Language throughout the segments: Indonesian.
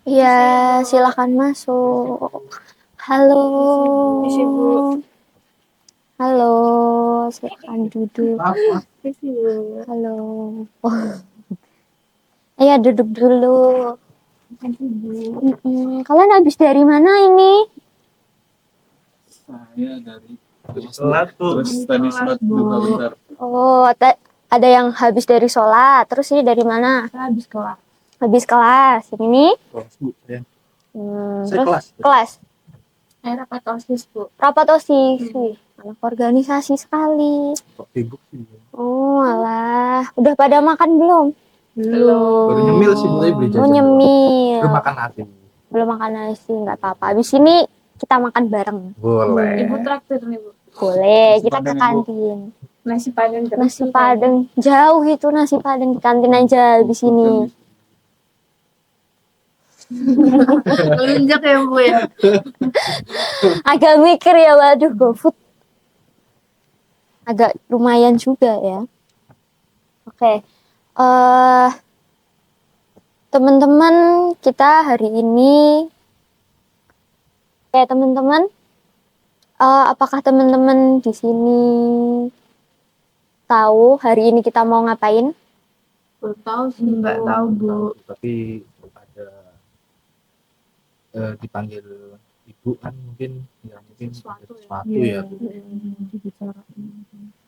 Iya, silakan masuk. Halo. Isi, Bu. Halo, silakan duduk. Isi, Bu. Halo. Oh. Iya, duduk dulu. Isi, Bu. Kalian habis dari mana ini? Saya dari sholat terus tadi sholat juga bentar. Oh, ada yang habis dari sholat. Terus ini dari mana? Saya habis kelas. Habis kelas. Yang ini? Kelas Bu ya. Terus kelas. kelas. Saya rapat OSIS, Bu. Rapat OSIS. Wih, anak organisasi sekali. Kok sibuk sih? Oh, alah. Udah pada makan belum? Baru nyemil sih mulai beli jajan. Oh, nyemil. Belum makan nasi. Belum makan nasi, nggak apa-apa. Habis ini kita makan bareng. Boleh. Ibu traktir nih, Bu. Boleh, Nasi kita ke Padang, Ibu. kantin. Nasi Padang terus. Nasi Padang jauh itu nasi Padang di kantin aja di sini. Melunjak ya, Bu ya. Agak mikir ya, waduh, GoFood. Agak lumayan juga ya. Oke. Teman-teman, kita hari ini teman-teman, apakah teman-teman di sini tahu hari ini kita mau ngapain? Belum tahu sih, nggak tahu, Bu. Tapi ada dipanggil ibu kan mungkin ya mungkin Sesuatu ya.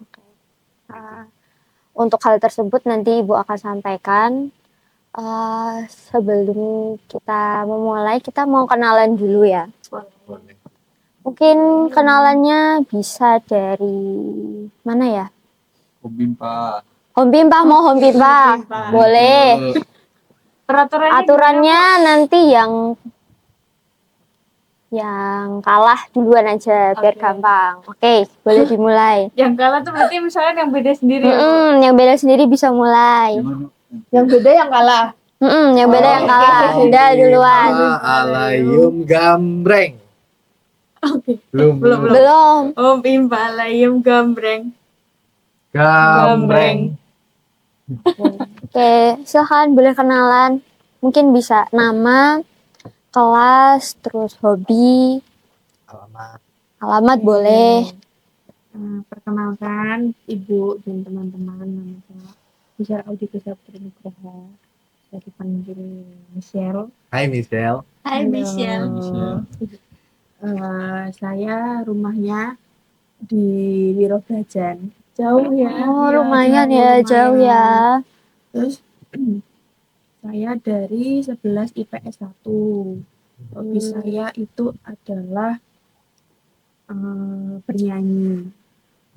Oke. Untuk hal tersebut nanti Ibu akan sampaikan. Sebelum kita memulai, kita mau kenalan dulu ya. Boleh. Mungkin kenalannya bisa dari mana ya? Om Bimpa. Home Pimpa, mau Home Pimpa. Boleh. Aturannya nanti yang kalah duluan aja biar gampang. Oke, boleh dimulai. Yang kalah tuh berarti misalnya yang beda sendiri ya, Bu? Yang beda sendiri bisa mulai. Yang beda yang kalah. Yang beda yang kalah. Udah duluan. Alayum gambreng. Oke. Belum. Belum. Om Pimpa layem gambreng. Gambreng. Oke, silakan boleh kenalan. Mungkin bisa nama, kelas, terus hobi, alamat boleh. Perkenalkan Ibu dan teman-teman, nama saya Bisa Audita Nugraha. Saya dipanggil Michelle. Hai Michelle. Hai Michelle. Michelle. Saya rumahnya di Wirobrajan. Jauh ya. Oh, Iya, lumayan ya, jauh ya. Terus saya dari 11 IPS 1. Hobi saya itu adalah bernyanyi.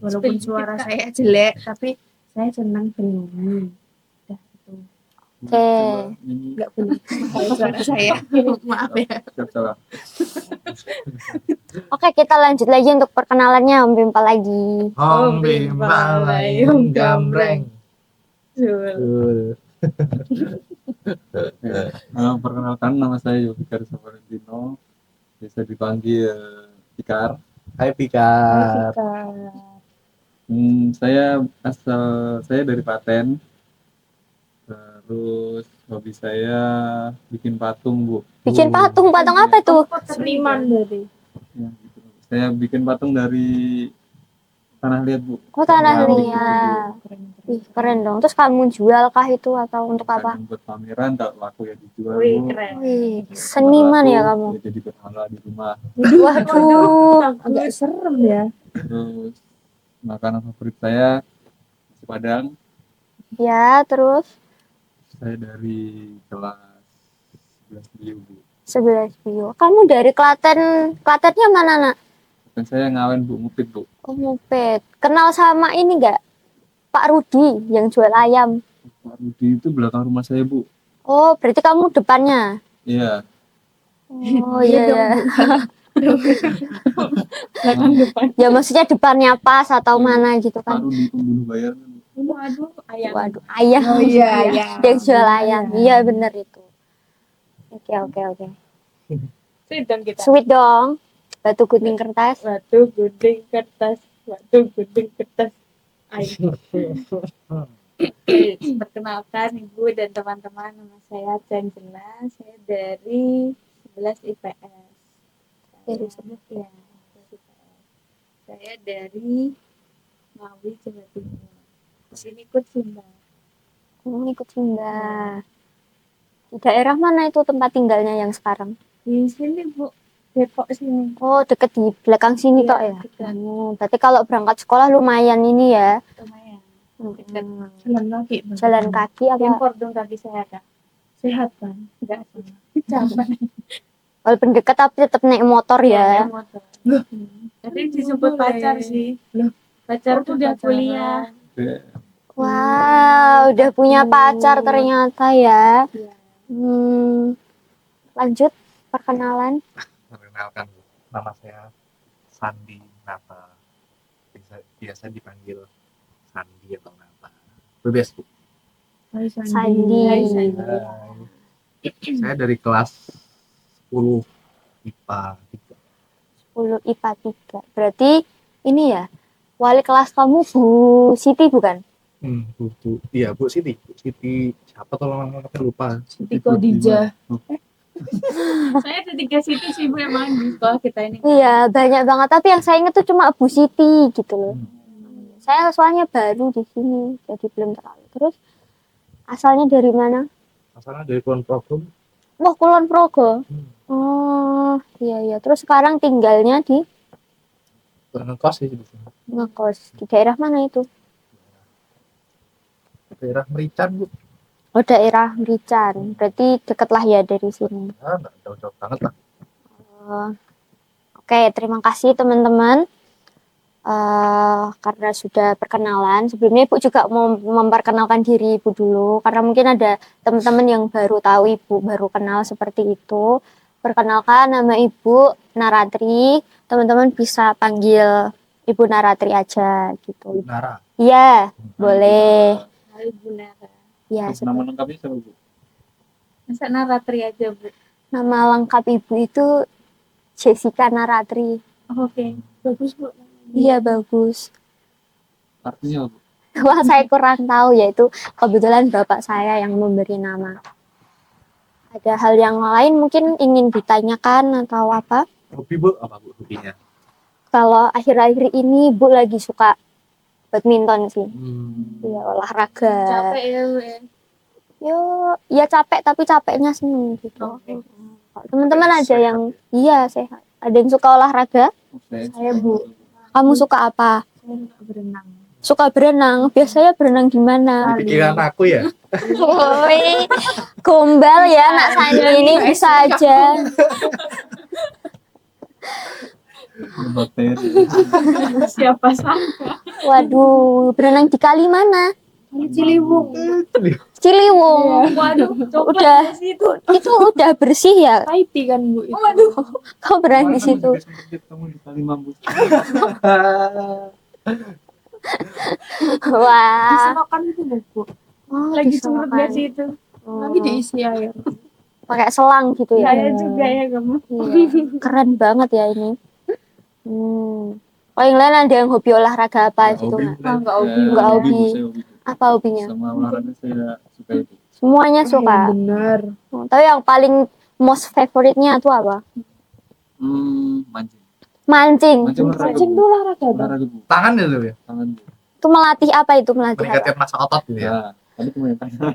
Walaupun suara saya jelek, tapi saya senang bernyanyi. Udah itu. Oke. Enggak punya suara saya. Maaf ya. Salah. Oke, kita lanjut lagi untuk perkenalannya Om Bimpa lagi. Om Bimpa layum gambreng. Betul. Perkenalkan, nama saya Yogi Karisa Valentino, bisa dipanggil Pikar. Hai Pikar. Saya dari Klaten. Terus hobi saya bikin patung, Bu. Bikin patung apa tuh? Seniman dari. Ya, gitu. Saya bikin patung dari tanah liat, Bu. Oh, tanah Nah, liat. Ih, keren dong. Terus kamu jual kah itu atau untuk apa? Buat pameran, tak laku ya dijual. Wih, Bu. keren. Wih, seniman ya kamu. Ya, jadi berhala di rumah. Waduh. Agak serem ya. Terus makanan favorit saya nasi Padang. Ya, terus Saya dari kelas 11 bio, Bu. 11 bio. Kamu dari Klaten. Klatennya mana, Nak? Dan saya ngawen, Bu, ngupit, Bu. Oh, Mupet. Kenal sama ini enggak? Pak Rudi yang jual ayam. Pak Rudi itu belakang rumah saya, Bu. Oh, berarti kamu depannya. Iya. Oh, iya. Belakang depan. Ya maksudnya depannya pas atau mana gitu Pak kan. Rudi pembunuh bayar. Waduh, ayam. Waduh, ayam. Oh iya, iya. Yang jual ayam. Iya, bener itu. Oke. Sidang kita. Sweet dong. Batu gunting kertas. Batu gunting kertas. Ayo. Oke, perkenalkan Ibu dan teman-teman, nama saya Canjela, saya dari 11 IPS. Dari Ya, 11 IPS. Saya dari Ngawi, Jawa Timur. Di sini ikut Sumba. Ikut Sunda. Di daerah mana itu tempat tinggalnya yang sekarang? Di sini Bu, Depok sini. Oh, deket di belakang sini Iya, tok ya? dekat. Berarti kalau berangkat sekolah lumayan ini ya. Lumayan. Hmm. Jalan kaki. Jalan kaki apa? Impor dong kaki saya Kak. Sehat kan? Enggak sih. Capek. Walaupun dekat tapi tetap naik motor ya. Motor. Tadi disebut pacar sih. Pacar tuh udah kuliah. Wow, udah punya pacar ternyata ya. Iya. Lanjut perkenalan. Perkenalkan, nama saya Sandi Nata. Biasa dipanggil Sandi atau Nata. Bebas, Bu. Hai Sandi. Hai, Sandi. Saya dari kelas 10 IPA 3. 10 IPA 3. Berarti ini ya, wali kelas kamu Bu Siti bukan? Iya, Bu Siti. Bu Siti siapa tolong namanya lupa. Siti Khadijah. Saya ada 3 situ sih Bu emang di sekolah kita ini. Iya, banyak banget. Tapi yang saya ingat tuh cuma Bu Siti gitu loh. Saya soalnya baru di sini, jadi belum terlalu. Terus asalnya dari mana? Asalnya dari Kulon Progo. Wah, Kulon Progo. Oh, iya. Terus sekarang tinggalnya di Ngekos sih di sini. ngekos. Di daerah mana itu? Daerah Merican, Bu. Oh, daerah Merican. Berarti deket lah ya dari sini. Ah, nggak jauh-jauh banget lah. Oh, oke, terima kasih teman-teman. Karena sudah perkenalan, sebelumnya Ibu juga mau memperkenalkan diri Ibu dulu, karena mungkin ada teman-teman yang baru tahu Ibu, baru kenal seperti itu. Perkenalkan, nama Ibu Naratri, teman-teman bisa panggil Ibu Naratri aja gitu. Nara. Iya, boleh. Hai Bu Nara. Ya, Nama lengkapnya siapa, Bu? Masa Naratri aja Bu. nama lengkap Ibu itu Jessica Naratri. Oke, bagus Bu. Iya, bagus. Artinya, Bu? Wah, saya kurang tahu, yaitu kebetulan bapak saya yang memberi nama. Ada hal yang lain mungkin ingin ditanyakan atau apa? Hobi, Bu, apa Bu hobinya? Kalau akhir-akhir ini Bu lagi suka badminton sih. Iya, olahraga. Capek ya Bu ya. Yo, ya capek tapi capeknya seneng gitu. Oke. Kalau teman-teman ada Sehat. yang iya sehat. Ada yang suka olahraga? Saya, Bu. Kamu suka apa? Saya suka berenang. Suka berenang. Biasanya berenang di mana? Di pikiran aku ya. Woi, gombal ya anak Sandi ini bisa aja. Bakteri. Siapa sangka? Waduh, berenang di kali mana? Ciliwung. Ciliwung. Waduh, coba Udah. di situ. Itu udah bersih ya? Taiti kan Bu itu. Waduh, kau berenang di situ. Kamu di kali mampu. Di Wah. selokan itu Bu. Oh, Lagi bisa curut makan. gak sih itu? Oh, Nanti diisi air. pakai selang gitu ya? Saya juga ya kamu. Iya. Keren banget ya ini. Oh, yang lain ada yang hobi olahraga apa gitu nggak? Nggak hobi. Nggak hobi. Bu, saya hobi. Apa hobinya? Sama olahraga saya suka itu. Semuanya suka. Benar. Oh, tapi yang paling most favorite-nya itu apa? Mancing. Mancing. Olahraga, Mancing Bu. tuh olahraga Bang. Olahraga, Bu. Tangan ya lu ya. Tangan, Bu. Itu melatih apa itu? Melatih apa? Meningkatkan masa otot gitu ya. Ya, tadi cuma tangan.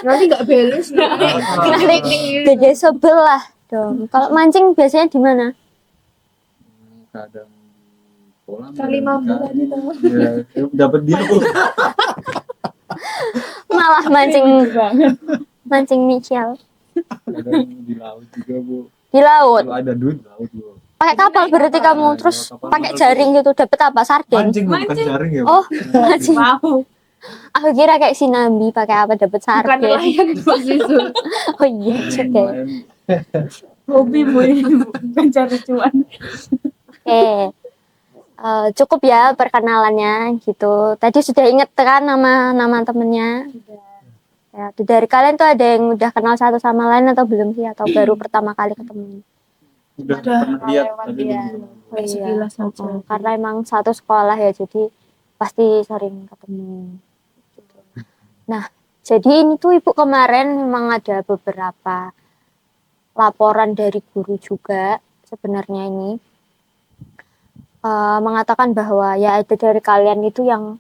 Nanti nggak beres nanti. Beda sebelah dong. Kalau mancing biasanya di mana? Kadang di kolam. Kali mampu tadi tahu. Ya, dapat dia, Bu. Malah mancing banget. mancing Michel Kadang di laut juga, Bu. di laut. Kalau ada duit, laut, Bu. Pakai kapal berarti kamu terus pakai jaring gitu dapat apa? Sarden. Mancing, Bu, bukan Mancing. jaring ya, Bu. Oh, mancing. Mau. Aku kira kayak sinambi pakai apa dapat Bukan sarden. nelayan Bu itu. Oh iya, oke. Main. Hobi Bu ini bukan cari cuan. Oke. Cukup ya perkenalannya gitu. Tadi sudah inget kan nama temennya? Ya, dari kalian tuh ada yang udah kenal satu sama lain atau belum sih? Atau baru pertama kali ketemu? Udah Udah pernah lihat lewat tapi dia. belum. Oh, iya. Sekilas saja. Karena emang satu sekolah ya, jadi pasti sering ketemu. Jadi ini tuh Ibu kemarin memang ada beberapa laporan dari guru juga sebenarnya ini mengatakan bahwa ya ada dari kalian itu yang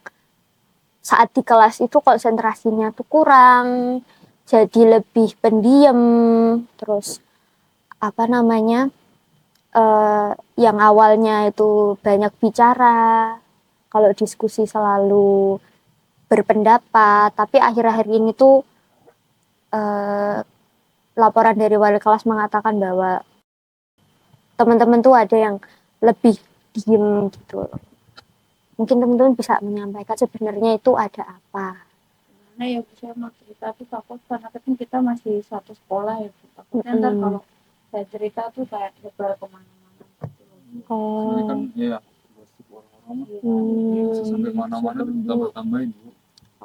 saat di kelas itu konsentrasinya tuh kurang, jadi lebih pendiam, terus apa namanya yang awalnya itu banyak bicara, kalau diskusi selalu berpendapat, tapi akhir-akhir ini tuh laporan dari wali kelas mengatakan bahwa teman-teman tuh ada yang lebih diem gitu. Mungkin teman-teman bisa menyampaikan sebenarnya itu ada apa. Nah ya Bu, saya mau cerita tuh takut karena kan kita masih satu sekolah ya Bu. Takutnya ntar kalau saya cerita tuh kayak nyebar kemana-mana gitu. Ini kan ya gosip orang-orang mah sampai mana-mana tuh tambah-tambahin Bu.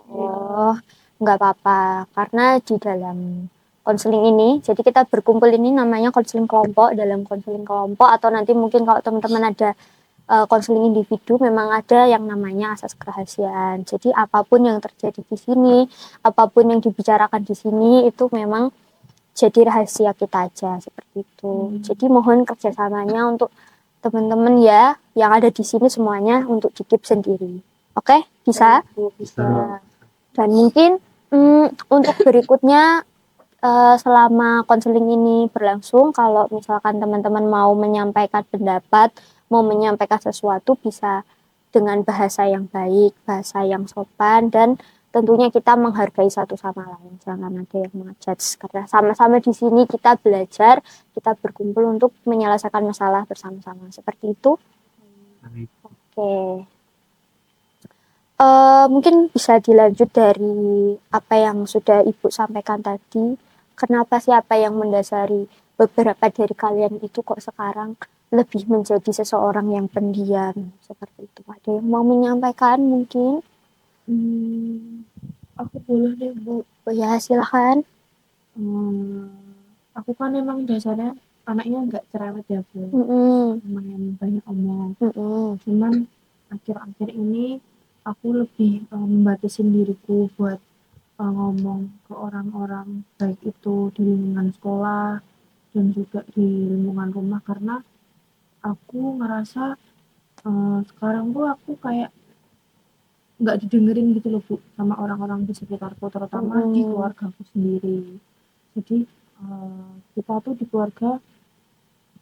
Oh, nggak apa-apa. Karena di dalam konseling ini, jadi kita berkumpul ini namanya konseling kelompok. Dalam konseling kelompok atau nanti mungkin kalau teman-teman ada konseling individu, memang ada yang namanya asas kerahasiaan. Jadi apapun yang terjadi di sini, apapun yang dibicarakan di sini itu memang jadi rahasia kita aja seperti itu. Jadi mohon kerjasamanya untuk teman-teman ya yang ada di sini semuanya untuk dikip sendiri. Oke, bisa? Bisa. Dan mungkin untuk berikutnya selama konseling ini berlangsung, kalau misalkan teman-teman mau menyampaikan pendapat, mau menyampaikan sesuatu bisa dengan bahasa yang baik, bahasa yang sopan, dan tentunya kita menghargai satu sama lain. Jangan ada yang mengejudge, karena sama-sama di sini kita belajar, kita berkumpul untuk menyelesaikan masalah bersama-sama. Seperti itu. Oke. Mungkin bisa dilanjut dari apa yang sudah Ibu sampaikan tadi. Kenapa sih apa yang mendasari beberapa dari kalian itu kok sekarang lebih menjadi seseorang yang pendiam seperti itu? Ada yang mau menyampaikan mungkin? Aku boleh deh Bu. Oh ya, silahkan. Aku kan emang dasarnya anaknya nggak cerewet ya Bu. Lumayan banyak omong. Cuman akhir-akhir ini aku lebih membatasin diriku buat ngomong ke orang-orang baik itu di lingkungan sekolah dan juga di lingkungan rumah karena aku ngerasa sekarang tuh aku kayak nggak didengerin gitu loh Bu sama orang-orang di sekitarku terutama di keluarga aku sendiri. Jadi kita tuh di keluarga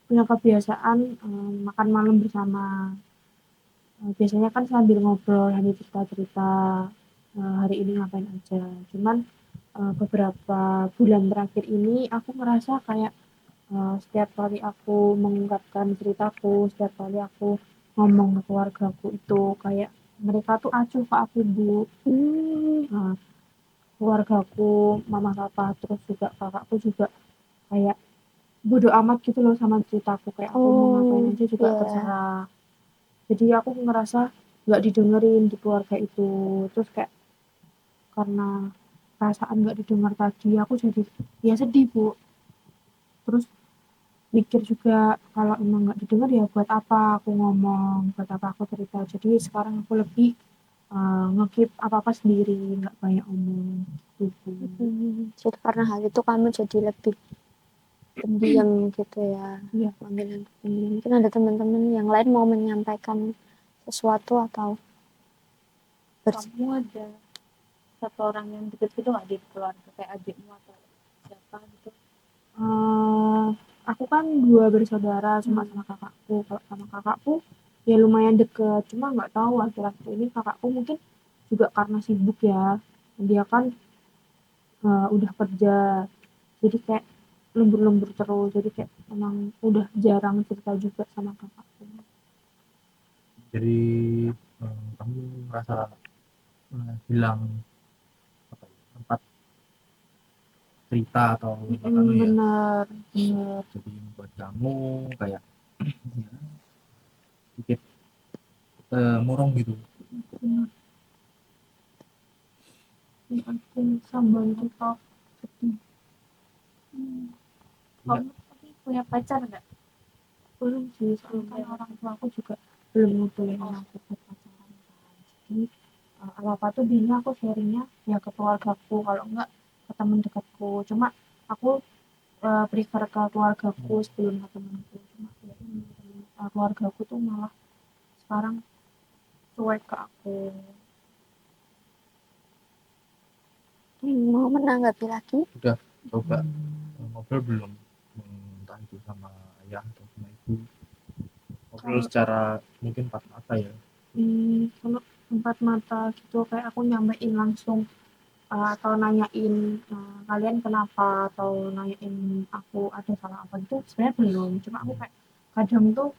punya kebiasaan makan malam bersama. Biasanya kan sambil ngobrol, sambil cerita-cerita hari ini ngapain aja. Cuman beberapa bulan terakhir ini aku ngerasa kayak setiap kali aku mengungkapkan ceritaku, setiap kali aku ngomong ke keluargaku itu kayak mereka tuh acuh ke aku Bu. Keluargaku, mama papa, terus juga kakakku juga kayak bodo amat gitu loh sama ceritaku, kayak aku mau ngapain aja juga terserah. Jadi aku ngerasa nggak didengerin di keluarga itu, terus kayak karena perasaan nggak didengar tadi aku jadi ya sedih Bu, terus mikir juga kalau emang nggak didengar ya buat apa aku ngomong, buat apa aku cerita. Jadi sekarang aku lebih nge-keep apa-apa sendiri, nggak banyak omong gitu. Jadi karena hal itu kamu jadi lebih pendiam gitu ya. Iya. Mungkin ada teman-teman yang lain mau menyampaikan sesuatu atau Kamu ada satu orang yang deket gitu nggak di keluarga kayak adikmu atau siapa gitu? Aku kan 2 bersaudara cuma sama kakakku. Kalau sama kakakku ya lumayan deket, cuma nggak tahu akhir-akhir ini kakakku mungkin juga karena sibuk ya. Dia kan udah kerja, jadi kayak lembur-lembur terus, jadi kayak emang udah jarang cerita juga sama kakakku. Jadi kamu merasa hilang apa ya, tempat cerita atau anu ya, Bener. jadi buat kamu kayak ya, sedikit murung gitu. Aku sambal kita sedih. Kamu tapi punya pacar nggak? Belum sih, soalnya kan orang tua aku juga belum ngebolehin aku buat pacaran kan. Jadi apa-apa tuh biasanya aku sharingnya ya ke keluargaku, kalau enggak ke teman dekatku. Cuma aku prefer ke keluargaku sebelum ke temanku. Cuma ya ini, keluargaku tuh malah sekarang cuek ke aku. Mau menanggapi lagi? Udah coba ngobrol belum, entah itu sama ayah atau sama ibu, ngobrol secara mungkin empat mata ya. Kalau empat mata gitu kayak aku nyampein langsung atau nanyain kalian kenapa, atau nanyain aku ada salah apa gitu sebenarnya belum. Cuma aku kayak kadang tuh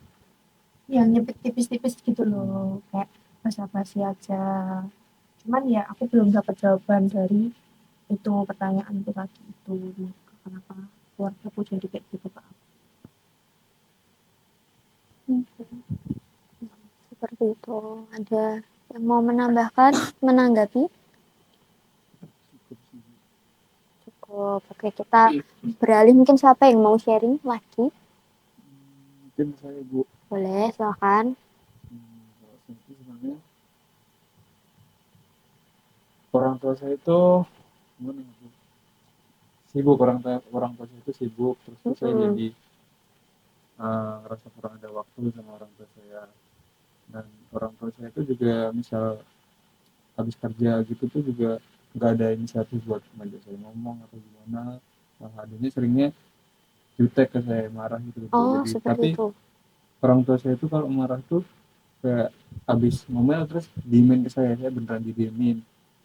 yang nyepik tipis-tipis gitu loh, kayak basa-basi aja. Cuman ya aku belum dapat jawaban dari itu pertanyaan itu tadi itu, kenapa keluarga aku jadi kayak gitu Kak. Seperti itu. Ada yang mau menambahkan, menanggapi? Cukup. Oke, kita beralih. Mungkin siapa yang mau sharing lagi? Mungkin saya Bu. Boleh, silakan. Kalau saya itu sebenarnya orang tua saya itu gimana ya, Bu? Sibuk, orang tua saya itu sibuk, terus tuh saya jadi ngerasa kurang ada waktu sama orang tua saya. Dan orang tua saya itu juga misal habis kerja gitu tuh juga nggak ada inisiatif buat ngajak saya ngomong atau gimana. Malah adanya seringnya jutek ke saya, marah gitu loh, Bu. Oh, Jadi seperti tapi itu. orang tua saya itu kalau marah tuh kayak habis ngomel terus diemin ke saya beneran didiemin.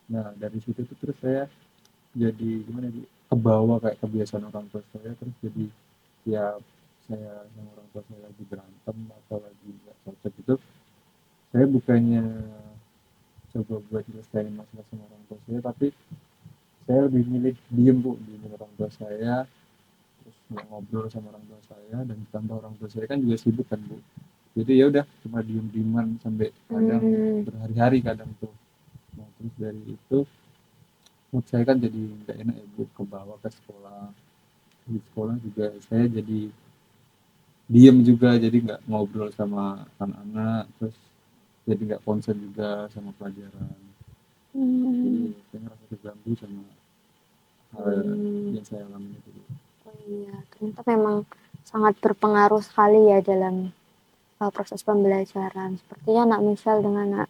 Nah dari situ tuh terus saya jadi gimana ya, kebawa kayak kebiasaan orang tua saya, terus jadi ya saya sama orang tua saya lagi berantem atau lagi nggak cocok gitu, saya bukannya coba buat nyelesain masalah sama orang tua saya, tapi saya lebih milih diem Bu, diemin orang tua saya, terus nggak ngobrol sama orang tua saya, dan ditambah orang tua saya kan juga sibuk kan Bu, jadi ya udah cuma diem-dieman sampai kadang berhari-hari kadang tuh. Nah terus dari itu mood saya kan jadi nggak enak ya Bu, ke bawah ke sekolah. Di sekolah juga saya jadi diem juga, jadi nggak ngobrol sama anak-anak, terus jadi nggak konsen juga sama pelajaran. Jadi saya ngerasa terganggu sama hal yang saya alami itu. Oh iya, ternyata memang sangat berpengaruh sekali ya dalam proses pembelajaran. Sepertinya anak Michelle dengan anak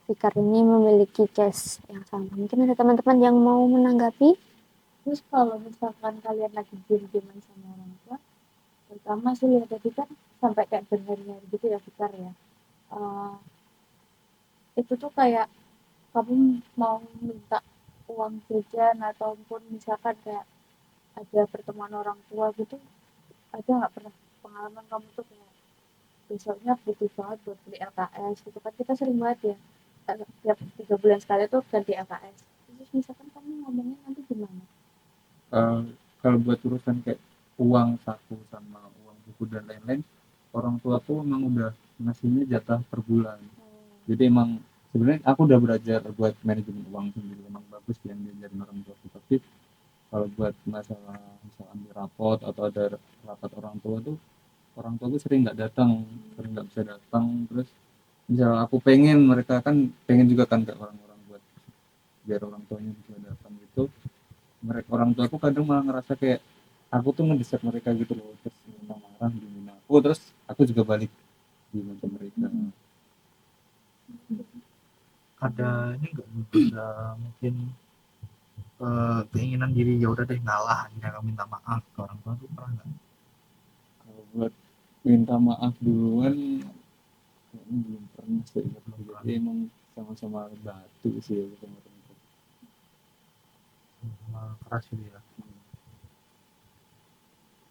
Fikar ini memiliki case yang sama. Mungkin ada teman-teman yang mau menanggapi? Terus kalau misalkan kalian lagi diem-dieman sama orang tua, terutama sih ya tadi kan sampai kayak berhari-hari gitu ya Fikar ya. Itu tuh kayak kamu mau minta uang jajan ataupun misalkan kayak ada pertemuan orang tua gitu, ada nggak pernah pengalaman kamu tuh kayak besoknya butuh banget buat beli LKS gitu kan, kita sering banget ya tiap 3 bulan sekali tuh ganti LKS, terus misalkan kamu ngomongnya nanti gimana? Kalau buat urusan kayak uang saku sama uang buku dan lain-lain, orang tua tuh emang udah ngasihnya jatah per bulan. Jadi emang sebenarnya aku udah belajar buat manajemen uang sendiri, emang bagus yang diajarin orang tua. Tapi kalau buat masalah misal ambil rapot atau ada rapat orang tua tuh, orang tua tuh sering nggak datang, sering nggak bisa datang. Terus misal aku pengen, mereka kan pengen juga kan kayak orang-orang buat biar orang tuanya bisa datang gitu, mereka orang tua aku kadang malah ngerasa kayak aku tuh ngedesak mereka gitu loh, terus minta marah gimana aku, terus aku juga balik gimana ke mereka. Ada ini nggak bisa mungkin keinginan diri ya udah deh ngalah, akhirnya kamu minta maaf ke orang tua tuh pernah nggak? Kalau buat minta maaf duluan kayaknya belum pernah sih, jadi emang sama-sama batu sih ya sama orang tua. Keras gitu ya.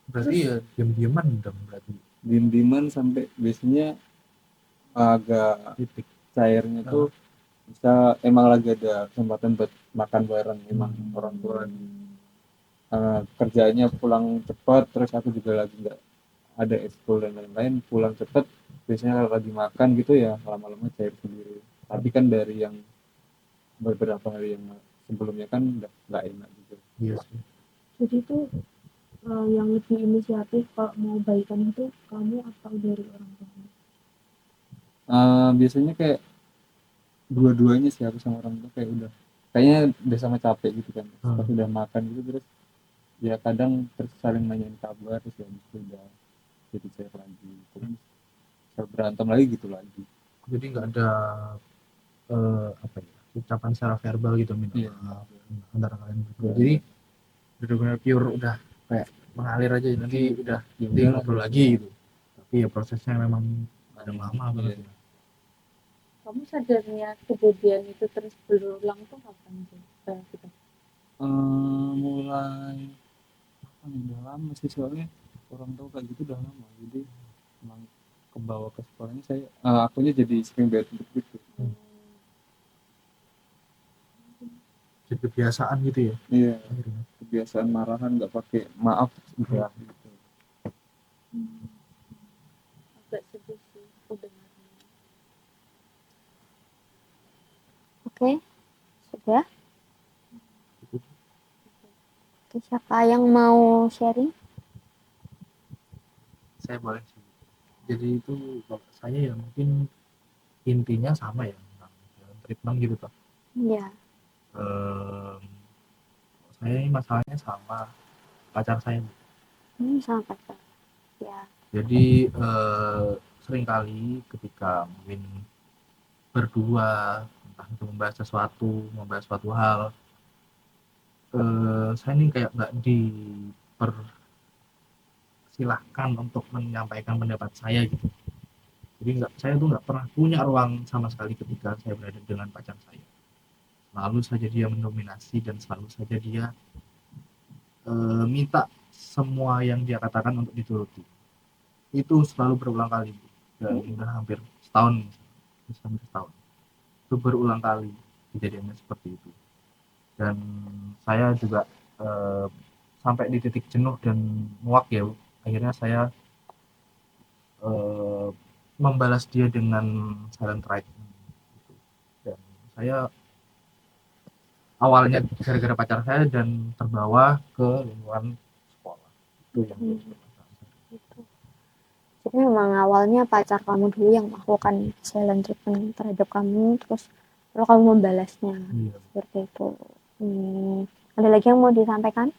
Berarti ya diam-diaman dong berarti. Diem-dieman sampai biasanya agak Titik. cairnya tuh bisa emang lagi ada kesempatan buat makan bareng, emang orang tua kerjanya pulang cepat, terus aku juga lagi nggak ada ekskul dan lain-lain, pulang cepet biasanya kalau lagi makan gitu ya lama-lama cair sendiri. Tapi kan dari yang beberapa hari yang sebelumnya kan udah nggak enak gitu. Iya sih. Jadi itu yang lebih inisiatif kalau mau baikan itu kamu atau dari orang tua? Biasanya kayak dua-duanya sih, aku sama orang tua kayak kayaknya udah sama capek gitu kan. Pas udah makan gitu terus ya kadang terus saling nanyain kabar, terus ya habis itu udah jadi cair lagi, terus berantem lagi gitu lagi. Jadi nggak ada apa ya, ucapan secara verbal gitu minta Iya. maaf antara kalian berdua. Jadi benar-benar pure udah kayak mengalir aja, nanti udah nanti ngobrol lagi gitu. Tapi ya prosesnya memang kadang lama banget ya. Kamu sadarnya kejadian itu terus berulang tuh kapan sih? Gitu. Mulai apa nih, udah lama sih, soalnya orang tahu kayak gitu udah lama, jadi emang kebawa ke sekolahnya saya, akunya jadi sering bad mood gitu. Jadi kebiasaan gitu ya Iya, akhirnya. kebiasaan marahan nggak pakai maaf udah gitu. Agak sedih sih aku dengarnya. Oke, sudah. Oke, siapa yang mau sharing? Saya boleh sih. Jadi itu kalau saya ya mungkin intinya sama ya tentang treatment gitu toh. Ya. Saya ini masalahnya sama pacar saya. Sama pacar. Ya. Jadi seringkali ketika mungkin berdua entah itu membahas suatu hal, saya ini kayak nggak dipersilahkan untuk menyampaikan pendapat saya gitu. Jadi saya tuh nggak pernah punya ruang sama sekali ketika saya berada dengan pacar saya. Selalu saja dia mendominasi dan selalu saja dia minta semua yang dia katakan untuk dituruti. Itu selalu berulang kali, dan udah hampir setahun, itu berulang kali kejadiannya seperti itu. Dan saya juga eh, sampai di titik jenuh dan muak ya, akhirnya saya eh, membalas dia dengan silent right gitu. Dan saya awalnya gara-gara pacar saya dan terbawa ke lingkungan sekolah, itu yang Gitu. Jadi memang awalnya pacar kamu dulu yang melakukan silent treatment terhadap kamu, terus lalu kamu membalasnya. Iya. Seperti itu. Ada lagi yang mau disampaikan?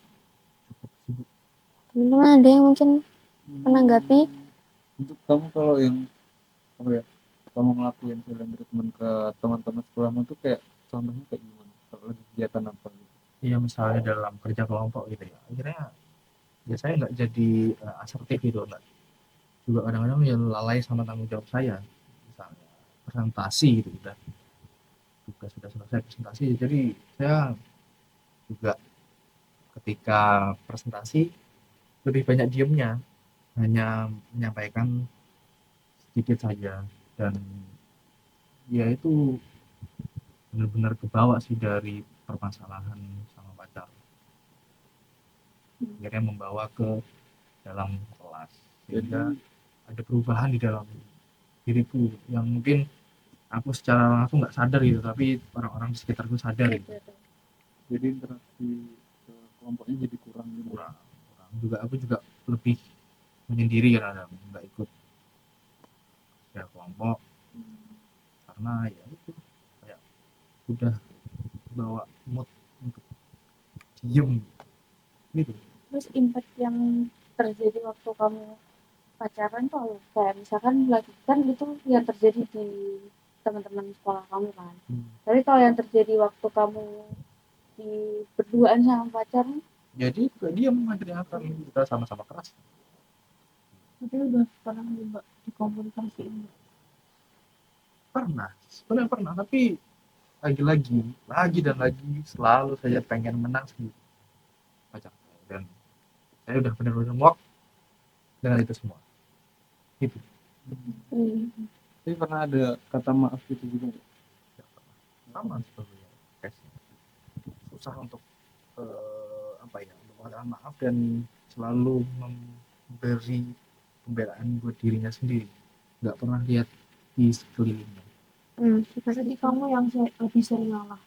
Teman-teman ada yang mungkin menanggapi? Untuk kamu kalau yang apa ya, kamu ngelakuin silent treatment ke teman-teman sekolahmu tuh kayak contohnya kayak gimana, kalau lagi kegiatan apa gitu? Iya, misalnya dalam kerja kelompok gitu ya, akhirnya ya saya nggak jadi asertif gitu, nggak juga kadang-kadang ya lalai sama tanggung jawab saya, misalnya presentasi gitu, sudah selesai presentasi, jadi saya juga ketika presentasi lebih banyak diemnya, hanya menyampaikan sedikit saja, dan ya itu benar-benar kebawa sih dari permasalahan sama pacar, akhirnya membawa ke dalam kelas, sehingga ada perubahan di dalam diriku yang mungkin aku secara langsung nggak sadar gitu, tapi orang-orang di sekitarku sadar gitu. Jadi interaksi ke kelompoknya jadi kurang gitu. kurang juga, aku juga lebih menyendiri kan, nggak ikut ya kelompok karena ya itu kayak udah bawa mood untuk diem gitu. Terus impact yang terjadi waktu kamu pacaran tuh apa? Kayak misalkan lagi kan itu yang terjadi di teman-teman sekolah kamu kan. Tapi kalau yang terjadi waktu kamu di berduaan sama pacarnya, Jadi juga diem akhirnya, kan kita sama-sama keras. Tapi udah pernah coba dikomunikasiin nggak? Pernah, sebenarnya pernah, tapi lagi dan lagi selalu saya pengen menang sendiri pacar saya, dan saya udah benar-benar muak dengan itu semua gitu. Tapi pernah ada kata maaf gitu juga nggak? Sama sebetulnya, susah untuk apa ya, untuk mengatakan maaf dan selalu memberi pembelaan buat dirinya sendiri, nggak pernah lihat di sekelilingnya. Berarti kamu yang lebih sering ngalah.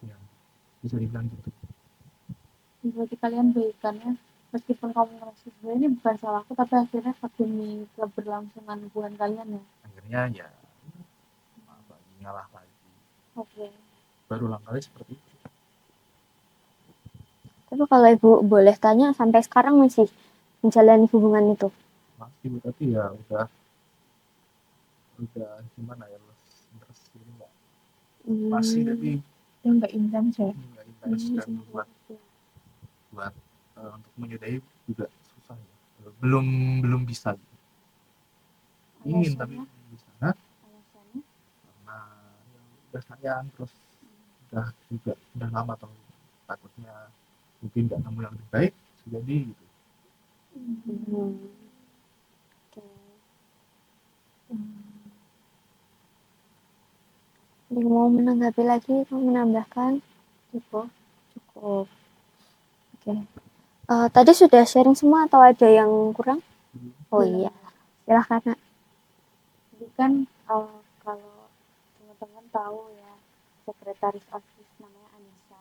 Ya, bisa dibilang gitu. berarti kalian baikannya meskipun kamu ngerasa sebenarnya ini bukan salahku, tapi akhirnya demi keberlangsungan hubungan kalian ya. Akhirnya ya maaf lagi, ngalah lagi, Oke. baru langkahnya seperti itu. Tapi kalau Ibu boleh tanya, sampai sekarang masih menjalani hubungan itu? Masih, tapi ya udah gimana ya, terus ini nggak, masih tapi yang nggak intens ya. nggak intens, dan buat untuk menyudahi juga susah ya, belum bisa gitu. Ingin tapi Alasannya? belum bisa. Nah, Alasannya? karena ya udah sayang, terus udah lama tau, takutnya mungkin nggak nemu yang lebih baik, jadi gitu. Oke. Ada yang mau menanggapi lagi atau menambahkan? Cukup. Oke. Tadi sudah sharing semua atau ada yang kurang? Oh iya, silahkan Nak. Jadi kan kalau teman-teman tahu ya, sekretaris OSIS namanya Anissa.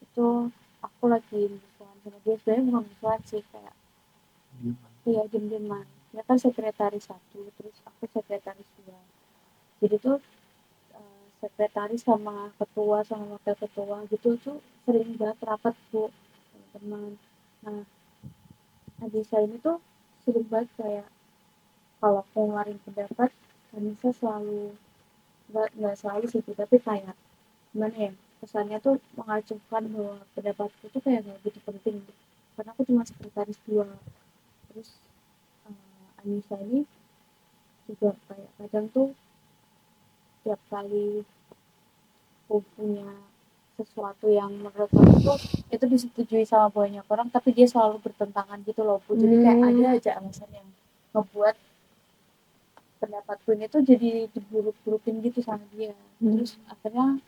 Itu aku lagi musuhan sama dia, sebenarnya bukan musuhan sih, kayak iya diem-dieman. Dia kan sekretaris 1, terus aku sekretaris 2. Jadi tuh sekretaris sama ketua sama wakil ketua gitu tuh sering banget rapat bu, teman-teman. Nah, Anissa ini tuh sering banget kayak kalau aku ngeluarin pendapat, Anissa selalu nggak selalu sih, tapi kayak gimana ya, kesannya tuh mengacuhkan bahwa pendapatku tuh kayak nggak gitu penting, karena aku cuma sekretaris 2. Terus Anissa ini juga kayak kadang tuh tiap kali aku punya sesuatu yang menurut aku tuh itu disetujui sama banyak orang, tapi dia selalu bertentangan gitu loh Bu. Jadi kayak ada aja alasan yang ngebuat pendapatku ini tuh jadi diburuk-burukin gitu sama dia. Terus akhirnya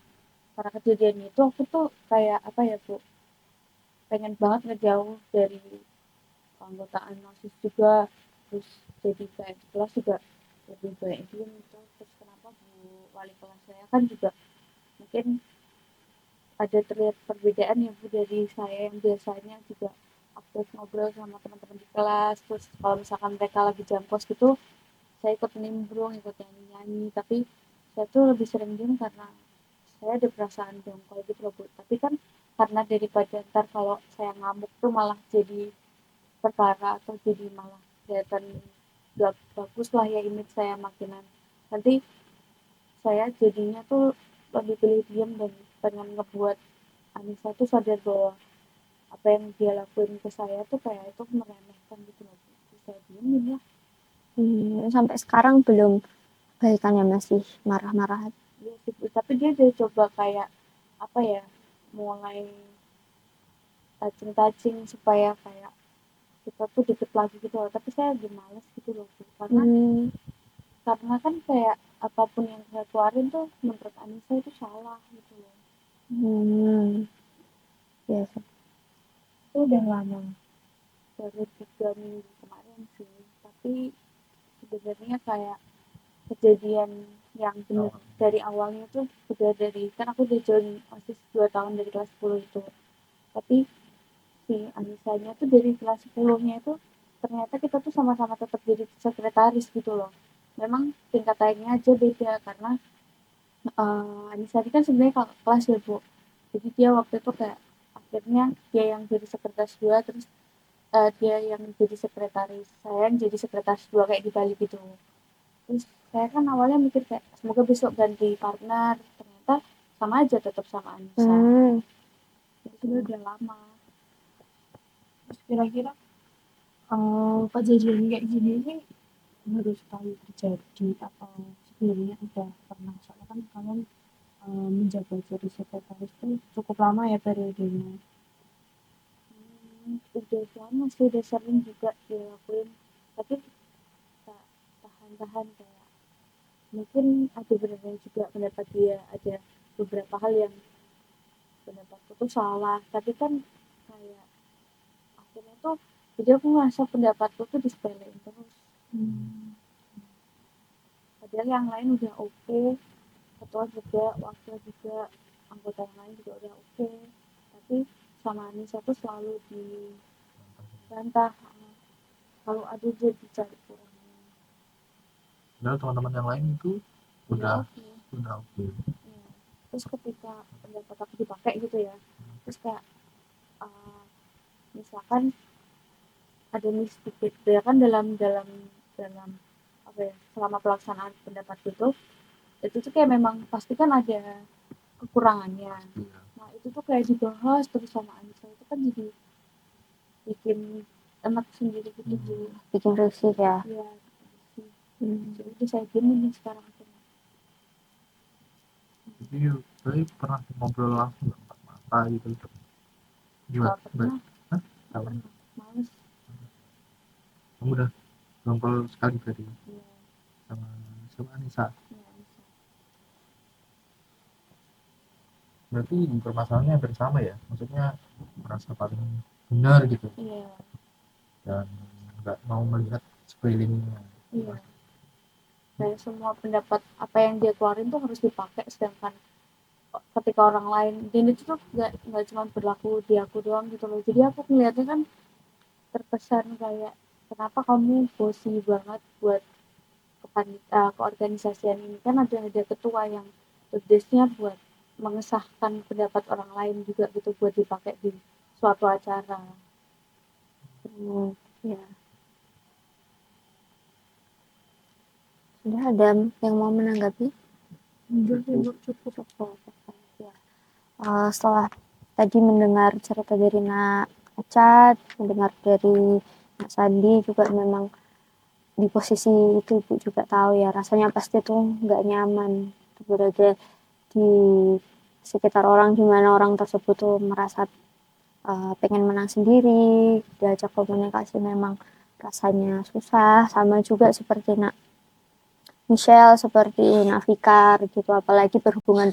karena kejadian itu aku tuh kayak apa ya Bu, pengen banget ngejauh dari keanggotaan OSIS juga, terus jadi kayak di kelas juga lebih banyak diem gitu. Terus kenapa Bu wali kelas saya kan juga mungkin ada terlihat perbedaan ya Bu dari saya yang biasanya juga aktif ngobrol sama teman-teman di kelas, terus kalau misalkan mereka lagi jam kos gitu saya ikut nimbrung, ikut nyanyi-nyanyi, tapi saya tuh lebih sering diem karena saya ada perasaan dongkol gitu loh Bu. Tapi kan karena daripada ntar kalau saya ngamuk tuh malah jadi perkara atau jadi malah kelihatan gak bagus lah ya image saya makinan, nanti saya jadinya tuh lebih pilih diem dan pengen ngebuat Anissa tuh sadar bahwa apa yang dia lakuin ke saya tuh kayak itu meremehkan gitu loh. Terus saya diemin ya. Sampai sekarang belum baikannya, masih marah-marah? Dia sih, tapi dia udah coba kayak apa ya, mulai touching supaya kayak kita tuh deket lagi gitu loh, tapi saya lagi males gitu loh Bu. Karena kan kayak apapun yang saya keluarin tuh menurut Anissa itu salah gitu loh. Biasa. Itu udah lama. Baru 3 minggu kemarin sih, tapi sebenarnya kayak kejadian yang bener dari awalnya tuh udah dari, kan aku udah join OSIS 2 tahun dari kelas 10 itu, tapi si Anissanya tuh dari kelas 10-nya itu ternyata kita tuh sama-sama tetap jadi sekretaris gitu loh. Memang tingkat naiknya aja beda karena Anissa ini kan sebenarnya kakak kelas ya Bu, jadi dia waktu itu kayak akhirnya dia yang jadi sekretaris 2, terus dia yang jadi sekretaris, saya yang jadi sekretaris 2 kayak dibalik gitu. Terus saya kan awalnya mikir kayak semoga besok ganti partner, ternyata sama aja tetap sama Anissa. Jadi sebenarnya udah lama. Terus kira-kira kejadian kayak gini ini baru sekali terjadi atau sebelumnya udah pernah? Soalnya kan kalian menjabat jadi sekretaris itu cukup lama ya periodenya. Udah lama sih, udah sering juga dilakuin, tapi tahan-tahan kayak mungkin ada benernya juga pendapat dia, ada beberapa hal yang pendapatku tuh salah, tapi kan kayak akhirnya tuh jadi aku ngerasa pendapatku tuh disepelein terus. Padahal yang lain udah oke, ketua juga, wakil juga, anggota yang lain juga udah oke, tapi sama Anissa tuh selalu dibantah, kalau ada dia dicari kurangnya. Padahal teman-teman yang lain itu udah oke. Ya. terus ketika pendapat aku dipakai gitu ya, terus kayak misalkan ada mistake ya kan dalam dalam dalam apa ya, selama pelaksanaan pendapat itu tuh kayak memang pasti kan ada kekurangannya. Iya. Nah itu tuh kayak dibahas terus sama Anissa, itu kan jadi bikin enak sendiri gitu Bu. Bikin risih ya. Iya jadi saya gini nih sekarang akhirnya. Jadi tadi pernah ngobrol langsung nggak empat mata gitu? Gimana? Gak pernah, Hah? gak pernah, males. Kamu udah ngobrol sekali tadi Iya, sama Anissa. iya Anissa. Berarti permasalahannya hampir sama ya, maksudnya merasa paling benar gitu Iya, dan nggak mau melihat sekelilingnya. iya. Kayak semua pendapat apa yang dia keluarin tuh harus dipakai, sedangkan ketika orang lain, dan itu tuh nggak cuma berlaku di aku doang gitu loh. Jadi aku ngeliatnya kan terkesan kayak kenapa kamu bosi banget buat keorganisasian ini, kan ada ketua yang tugasnya buat mengesahkan pendapat orang lain juga gitu buat dipakai di suatu acara. Ya. Sudah ada yang mau menanggapi? Cukup. Ya. Setelah tadi mendengar cerita dari Nak Acat, mendengar dari Nak Sandi juga memang di posisi itu Ibu juga tahu ya, rasanya pasti tuh nggak nyaman berada di sekitar orang, gimana orang tersebut tuh merasa pengen menang sendiri, diajak komunikasi memang rasanya susah, sama juga seperti Nak Michelle, seperti Nak Fikar gitu, apalagi berhubungan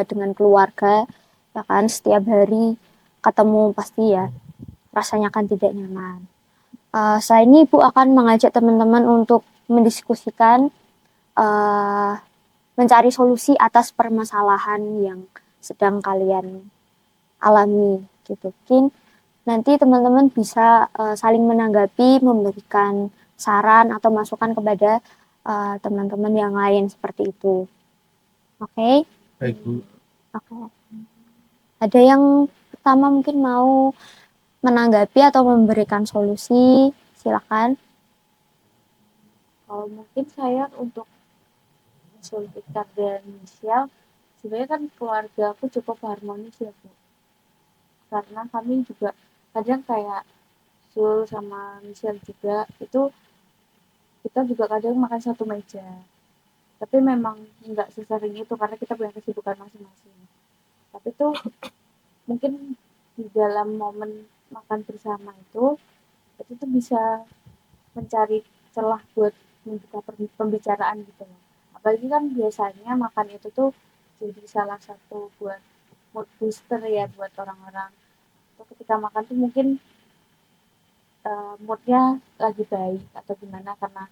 dengan keluarga, ya kan setiap hari ketemu pasti ya rasanya kan tidak nyaman. Saya ini Ibu akan mengajak teman-teman untuk mendiskusikan, mencari solusi atas permasalahan yang sedang kalian alami gitu. Mungkin nanti teman-teman bisa saling menanggapi, memberikan saran atau masukan kepada teman-teman yang lain seperti itu. Oke? Baik Bu. Oke. Ada yang pertama mungkin mau menanggapi atau memberikan solusi, silakan. Kalau mungkin saya untuk Zulfikar dan Michelle, sebenarnya kan keluarga aku cukup harmonis ya Bu, karena kami juga kadang kayak Zul sama Michelle juga itu kita juga kadang makan satu meja, tapi memang nggak sesering itu karena kita punya kesibukan masing-masing. Tapi tuh mungkin di dalam momen makan bersama itu tuh bisa mencari celah buat membuka pembicaraan gitu loh. Apalagi kan biasanya makan itu tuh jadi salah satu buat mood booster ya buat orang-orang. Tuh ketika makan tuh mungkin moodnya lagi baik atau gimana karena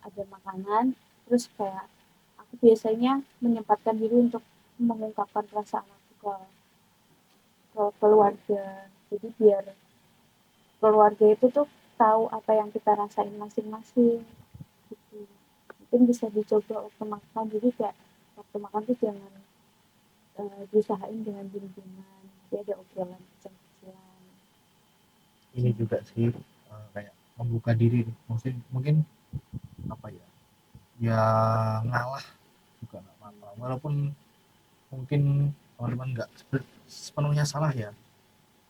ada makanan. Terus kayak aku biasanya menyempatkan diri untuk mengungkapkan perasaan aku ke keluarga. Jadi biar keluarga itu tuh tahu apa yang kita rasain masing-masing gitu. Mungkin bisa dicoba waktu makan, jadi kayak waktu makan tuh jangan diusahain dengan diem-dieman, jadi ada obrolan kecil-kecilan. Ini juga sih kayak membuka diri, mungkin apa ya, ya ngalah juga nggak apa-apa, walaupun mungkin teman-teman nggak sepenuhnya salah ya,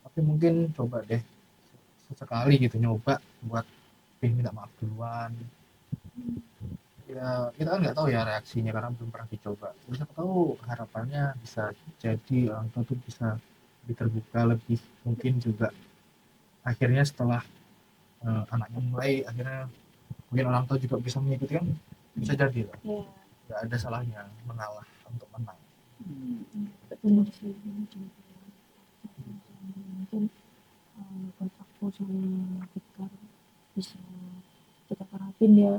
tapi mungkin coba deh sesekali gitu nyoba buat minta maaf duluan. Ya kita kan nggak tahu ya reaksinya karena belum pernah dicoba, bisa tahu harapannya bisa jadi orang tua tuh bisa lebih terbuka, lebih mungkin juga akhirnya setelah anaknya mulai, akhirnya mungkin orang tua juga bisa mengikuti, kan bisa jadi lah. Ya, Nggak ada salahnya mengalah untuk menang. betul sih. Mungkin buat aku sama Fikar bisa kita terapin ya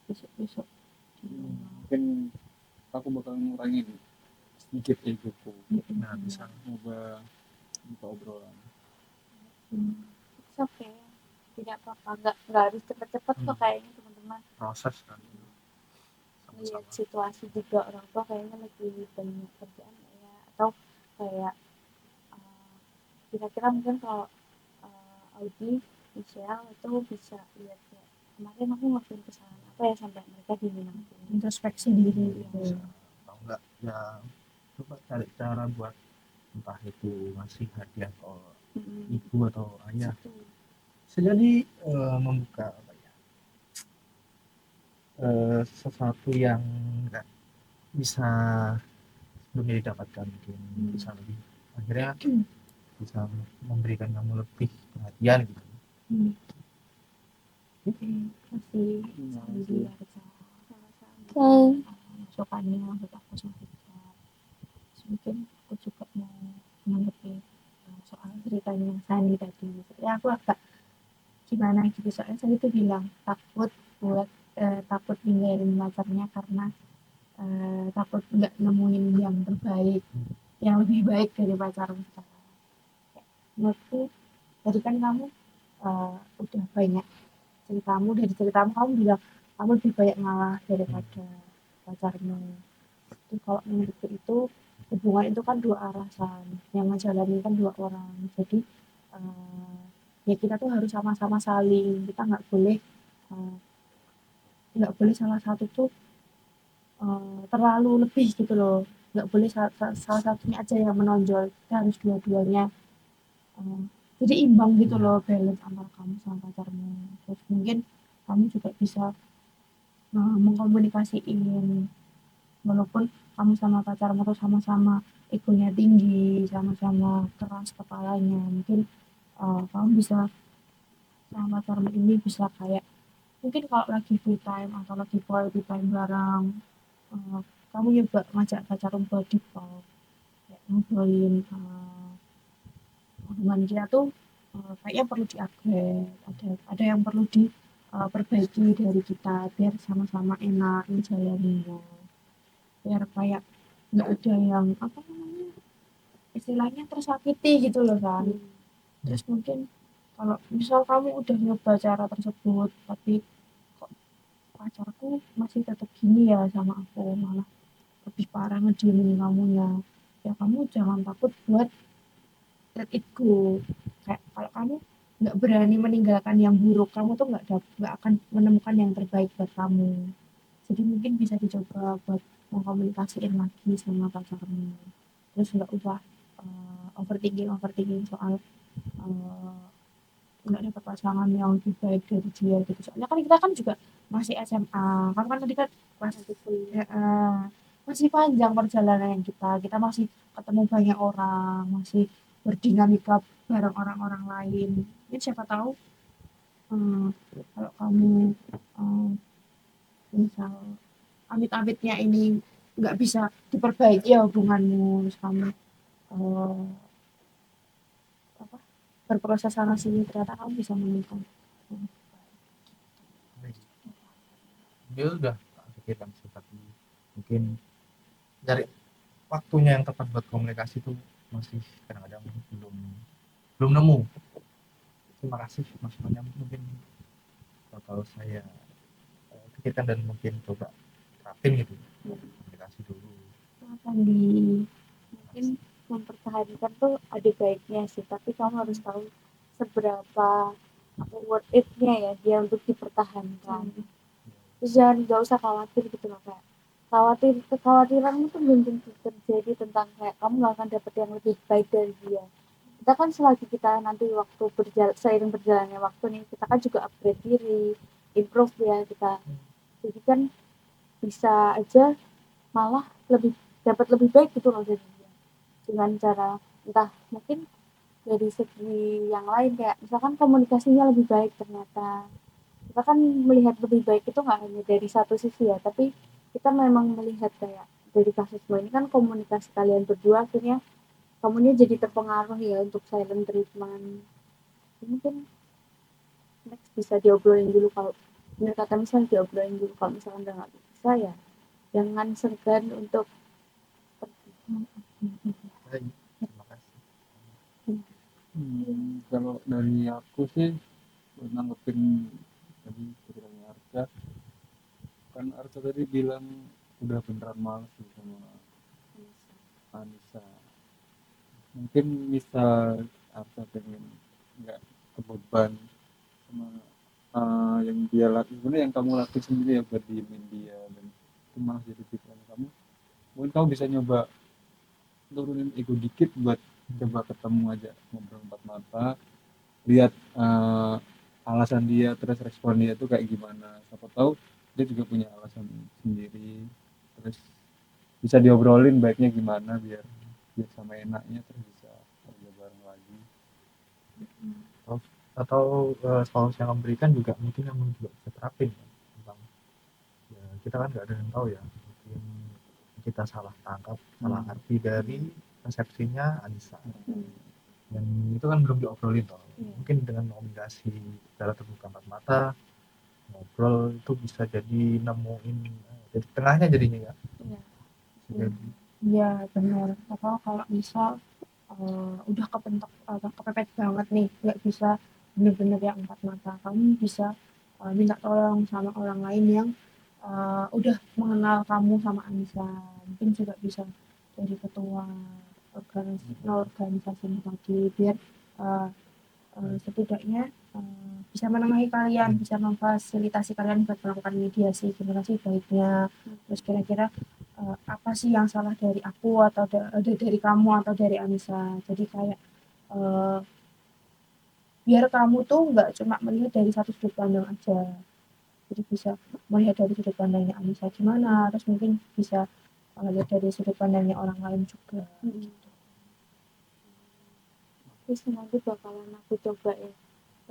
besok-besok. Mungkin aku bakal ngurangin sedikit egoku, Nah bisa coba buka obrolan. It's okay, tidak apa-apa, nggak harus cepet-cepet kok kayaknya teman-teman. proses kan Lihat sama-sama. situasi juga orang tua kayaknya lagi banyak kerjaan ya, atau kayak kira-kira mungkin kalau Audi Michelle itu bisa lihat kayak kemarin aku ngelakuin kesalahan apa ya sampai mereka dihina aku, introspeksi diri Bisa. Atau enggak ya coba cari cara buat entah itu ngasih hadiah ke ibu atau ayah, Gitu. bisa jadi membuka apa ya, sesuatu yang nggak bisa sebelumnya didapatkan, mungkin bisa lebih akhirnya bisa memberikan kamu lebih perhatian gitu. masih Sandi Arca Oke. masukannya buat aku sama Rika. Mungkin aku juga mau menanggapi soal ceritanya Sandi tadi. Ya aku agak gimana gitu, soalnya Sandi tuh bilang takut buat takut ninggalin pacarnya karena takut nggak nemuin yang terbaik, yang lebih baik dari pacarmu sekarang. Menurutku tadi kan kamu udah banyak ceritamu, dari ceritamu kamu bilang kamu lebih banyak ngalah daripada pacarmu. Itu kalau menurutku itu hubungan itu kan dua arah kan, yang ngejalanin kan dua orang. Jadi ya kita tuh harus sama-sama saling, kita eh, nggak boleh salah satu tuh terlalu lebih gitu loh, nggak boleh salah satunya aja yang menonjol, kita harus dua-duanya eh, jadi imbang gitu loh, balance antara kamu sama pacarmu. Terus mungkin kamu juga bisa mengkomunikasiin, walaupun kamu sama pacarmu tuh sama-sama egonya tinggi, sama-sama keras kepalanya, mungkin kamu bisa sama pacarmu ini bisa kayak mungkin kalau lagi free time atau lagi quality time bareng, eh, kamu nyoba ngajak pacarmu buat deep talk, kayak ngobrolin hubungan kita tuh kayaknya perlu di-upgrade, ada yang perlu diperbaiki dari kita biar sama-sama enak ngejalaninnya, biar kayak nggak ada yang apa namanya istilahnya tersakiti gitu loh kan. Terus mungkin kalau misal kamu udah nyoba cara tersebut tapi kok pacarku masih tetap gini ya sama aku, malah lebih parah ngediemin kamunya, ya kamu jangan takut buat let it go. Kayak kalau kamu nggak berani meninggalkan yang buruk, kamu tuh nggak akan menemukan yang terbaik buat kamu. Jadi mungkin bisa dicoba buat mengkomunikasiin lagi sama pacarmu. Terus nggak usah overthinking soal eh, nggak dapat pasangan yang lebih baik dari dia gitu. Soalnya kan kita kan juga masih SMA, kan tadi kan masih kuliah, masih panjang perjalanan kita. Kita masih ketemu banyak orang, masih berdinamika bareng orang-orang lain. Ini siapa tahu eh, kalau kamu eh, misal amit-amitnya ini nggak bisa diperbaiki ya hubunganmu, terus kamu eh, apa, berproses sana sini, ternyata kamu bisa menemukan Dia udah tak pikirkan sih, tapi mungkin dari waktunya yang tepat buat komunikasi itu masih kadang-kadang belum belum nemu. Terima kasih masukannya, mungkin kalau saya pikirkan dan mungkin coba terapin gitu, komunikasi dulu. akan di mungkin mempertahankan tuh ada baiknya sih, tapi kamu harus tahu seberapa apa worth it-nya ya dia untuk dipertahankan. Terus jangan nggak usah khawatir gitu loh, kayak kekhawatiranmu tuh belum tentu terjadi tentang kayak kamu gak akan dapet yang lebih baik dari dia. Kita kan selagi kita nanti waktu seiring berjalannya waktu nih, kita kan juga upgrade diri, improve ya kita, jadi kan bisa aja malah lebih dapat lebih baik gitu loh dari dia, dengan cara entah mungkin dari segi yang lain, kayak misalkan komunikasinya lebih baik, ternyata kita kan melihat lebih baik itu nggak hanya dari satu sisi ya, tapi kita memang melihat kayak dari kasus ini kan komunikasi kalian berdua akhirnya kamunya jadi terpengaruh ya untuk silent treatment. Mungkin next bisa diobrolin dulu, kalau benar kata misalnya diobrolin dulu, kalau misalnya udah nggak bisa ya jangan segan untuk pergi. Baik, terima kasih. Kalau dari aku sih buat nanggepin tadi ceritanya Arca, kan Arca tadi bilang udah beneran males sih sama Anissa. mungkin bisa apa pengen nggak kebeban sama yang dia lakukan, sebenarnya yang kamu lakukan sendiri ya buat diemin dia, dan itu malah jadi pikiran kamu. Mungkin kamu bisa nyoba turunin ego dikit buat coba ketemu aja, ngobrol empat mata, lihat alasan dia, terus respon dia tuh kayak gimana. Siapa tahu dia juga punya alasan sendiri, terus bisa diobrolin baiknya gimana biar biar sama enaknya, terus bisa kerja bareng lagi. Atau solusi yang kamu berikan juga mungkin yang juga bisa terapin ya, tentang ya, kita kan nggak ada yang tahu ya, mungkin kita salah tangkap, salah arti dari persepsinya Anissa, dan itu kan belum diobrolin toh. Mungkin dengan komunikasi secara terbuka empat mata, ngobrol itu bisa jadi nemuin jadi tengahnya jadinya ya. Jadi Iya benar. Atau kalau misal udah kepepet banget nih, nggak bisa bener-bener yang empat mata, kamu bisa minta tolong sama orang lain yang udah mengenal kamu sama Anissa. Mungkin juga bisa dari ketua organisasi tadi, biar uh, setidaknya bisa menengahi kalian, bisa memfasilitasi kalian buat melakukan mediasi, gimana sih baiknya, terus kira-kira apa sih yang salah dari aku atau dari kamu atau dari Anissa. Jadi kayak eh, biar kamu tuh nggak cuma melihat dari satu sudut pandang aja, jadi bisa melihat dari sudut pandangnya Anissa gimana, terus mungkin bisa lihat dari sudut pandangnya orang lain juga. Terus nanti bakalan aku coba ya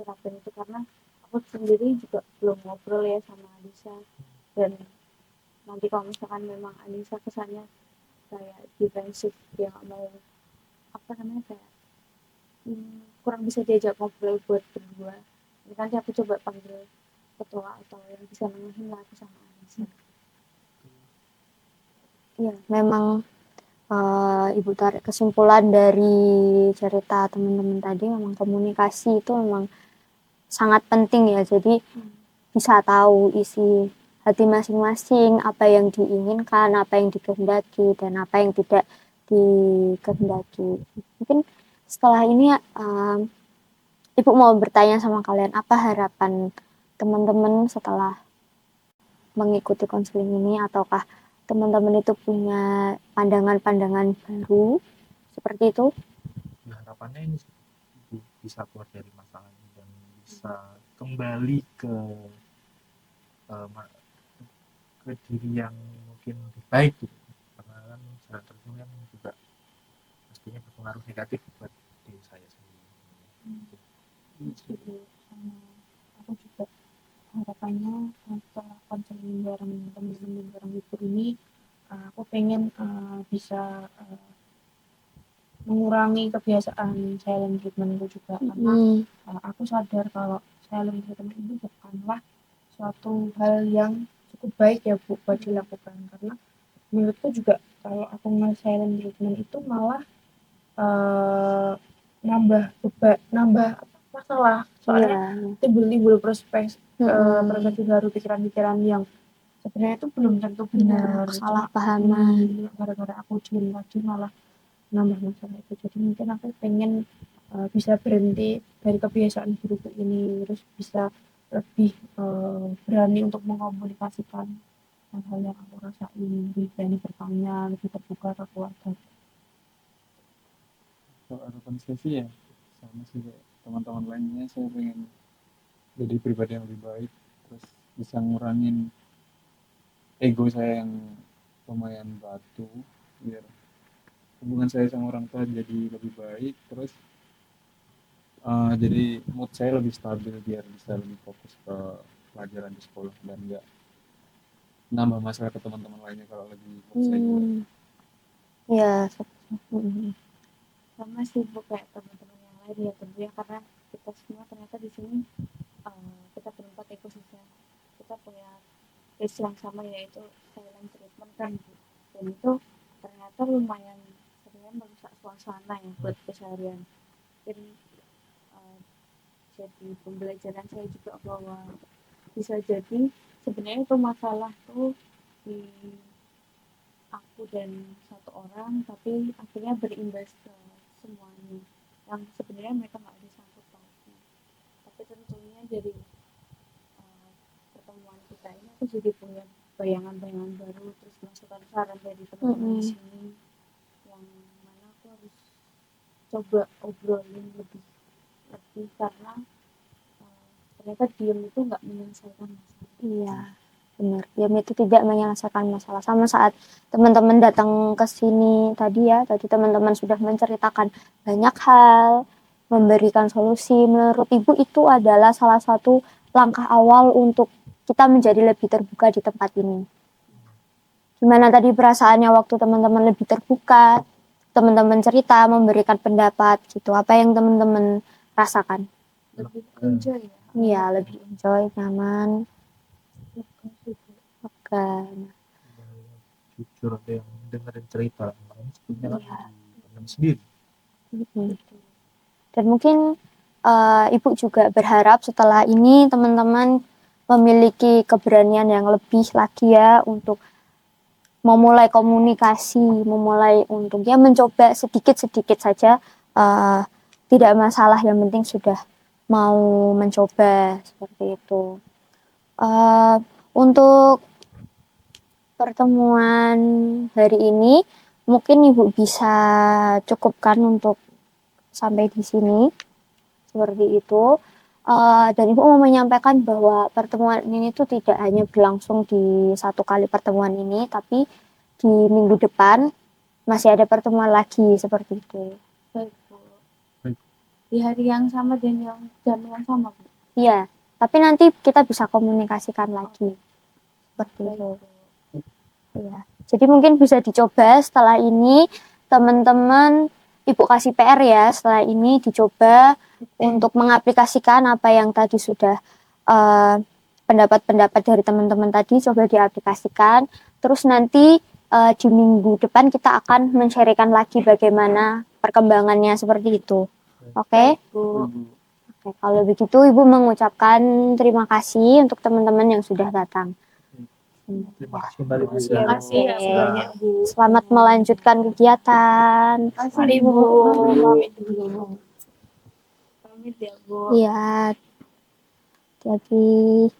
terapin itu, karena aku sendiri juga belum ngobrol ya sama Anissa. Dan nanti kalau misalkan memang Anissa kesannya kayak defensif, dia nggak mau apa namanya kayak kurang bisa diajak ngobrol buat berdua, ini nanti aku coba panggil ketua atau yang bisa nengahin lah aku sama Anissa. Ya, memang Ibu tarik kesimpulan dari cerita teman-teman tadi, memang komunikasi itu memang sangat penting ya. Jadi bisa tahu isi hati masing-masing, apa yang diinginkan, apa yang dikehendaki, dan apa yang tidak dikehendaki. Mungkin setelah ini Ibu mau bertanya sama kalian, apa harapan teman-teman setelah mengikuti konseling ini, ataukah teman-teman itu punya pandangan-pandangan baru seperti itu? ya, harapannya ini bisa keluar dari masalah ini dan bisa kembali ke ke diri yang mungkin lebih baik gitu, karena kan jalan terus kan juga pastinya berpengaruh negatif buat diri saya sendiri. Setuju sama aku juga. Harapannya setelah konseling bareng teman-teman bareng libur ini, aku pengen bisa mengurangi kebiasaan silent treatmentku juga, karena aku sadar kalau silent treatment itu bukanlah suatu hal yang cukup baik ya Bu buat dilakukan, karena menurutku juga kalau aku nge-silent treatment itu malah nambah beban, nambah masalah, soalnya timbul perspektif baru, pikiran-pikiran yang sebenarnya itu belum tentu benar, salah pahaman. gara-gara aku diem tadi malah nambah masalah itu. Jadi mungkin aku pengen bisa berhenti dari kebiasaan buruk ini, terus bisa lebih berani untuk mengkomunikasikan hal-hal yang aku rasain, lebih berani bertanya, lebih terbuka ke keluarga. Kalau harapan saya sih ya sama sih kayak teman-teman lainnya, saya pengen jadi pribadi yang lebih baik, terus bisa ngurangin ego saya yang lumayan batu, biar hubungan saya sama orang tua jadi lebih baik, terus jadi mood saya lebih stabil biar bisa lebih fokus ke pelajaran di sekolah dan nggak nambah masalah ke teman-teman lainnya kalau lagi mood saya juga. Ya, Sama sih Bu kayak teman-teman yang lain ya tentunya, karena kita semua ternyata di sini kita berempat ekosistem, kita punya case yang sama, yaitu silent treatment kan Bu. Dan itu ternyata lumayan sebenarnya merusak suasana ya buat keseharian. Dan jadi pembelajaran saya juga bahwa bisa jadi sebenarnya itu masalah tuh di aku dan satu orang, tapi akhirnya berimbas ke semuanya yang sebenarnya mereka nggak ada sangkut pautnya. Tapi tentunya dari pertemuan kita ini aku jadi punya bayangan-bayangan baru, terus masukan saran dari teman-teman di sini yang mana aku harus coba obrolin lebih karena ternyata diam itu nggak menyelesaikan masalah. Iya, benar. Diam itu tidak menyelesaikan masalah. Sama saat teman-teman datang ke sini tadi ya, tadi teman-teman sudah menceritakan banyak hal, memberikan solusi. Menurut Ibu itu adalah salah satu langkah awal untuk kita menjadi lebih terbuka di tempat ini. Gimana tadi perasaannya waktu teman-teman lebih terbuka, teman-teman cerita, memberikan pendapat gitu. Apa yang teman-teman rasakan? Lebih enjoy ya. Iya, lebih enjoy, nyaman. Oke. Jujur ada yang dengerin cerita makanya sebelumnya kan Iya. dipendam sendiri. Dan mungkin Ibu juga berharap setelah ini teman-teman memiliki keberanian yang lebih lagi ya untuk memulai komunikasi, memulai untuk ya mencoba sedikit-sedikit saja, tidak masalah, yang penting sudah mau mencoba seperti itu. Untuk pertemuan hari ini mungkin Ibu bisa cukupkan untuk sampai di sini seperti itu. Dan Ibu mau menyampaikan bahwa pertemuan ini tuh tidak hanya berlangsung di satu kali pertemuan ini, tapi di minggu depan masih ada pertemuan lagi seperti itu. Baik, Bu. Baik. Di hari yang sama dan jam yang sama, Bu. Iya, tapi nanti kita bisa komunikasikan lagi seperti itu. Iya. Jadi mungkin bisa dicoba setelah ini, teman-teman, Ibu kasih PR ya, setelah ini dicoba untuk mengaplikasikan apa yang tadi sudah pendapat-pendapat dari teman-teman tadi, coba diaplikasikan. Terus nanti di minggu depan kita akan men-sharekan lagi bagaimana perkembangannya seperti itu. Oke? Bu. Oke, kalau begitu Ibu mengucapkan terima kasih untuk teman-teman yang sudah datang. Terima kasih kembali Bu. Terima kasih ya Sudah banyak, Bu. Selamat melanjutkan kegiatan. Mari, Bu. Pamit ya, Bu. Iya. Hati-hati.